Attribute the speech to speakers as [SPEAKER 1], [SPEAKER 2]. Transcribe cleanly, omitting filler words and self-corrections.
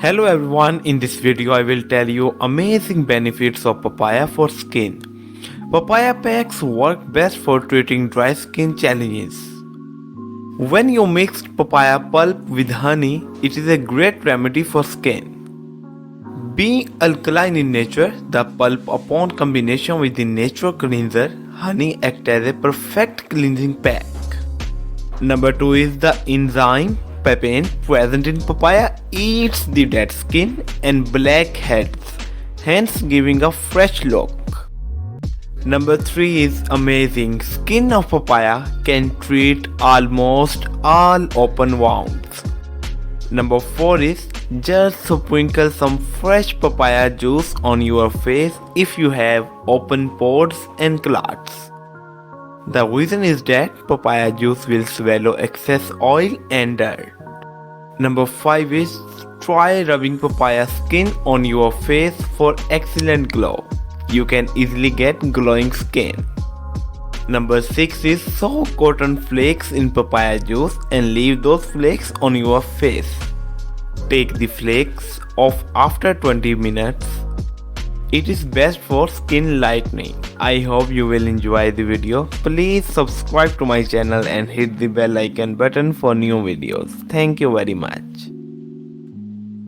[SPEAKER 1] Hello everyone, in this video I will tell you amazing benefits of papaya for skin. Papaya packs work best for treating dry skin challenges. When you mix papaya pulp with honey, it is a great remedy for skin. Being alkaline in nature, the pulp upon combination with the natural cleanser, honey acts as a perfect cleansing pack. Number 2 is the enzyme papain present in papaya eats the dead skin and blackheads, hence giving a fresh look. Number 3 is amazing. Skin of papaya can treat almost all open wounds. Number 4 is just sprinkle some fresh papaya juice on your face if you have open pores and clots. The reason is that papaya juice will swallow excess oil and dirt. Number 5 is try rubbing papaya skin on your face for excellent glow. You can easily get glowing skin. Number 6 is soak cotton flakes in papaya juice and leave those flakes on your face. Take the flakes off after 20 minutes. It is best for skin lightening. I hope you will enjoy the video. Please subscribe to my channel and hit the bell icon button for new videos. Thank you very much.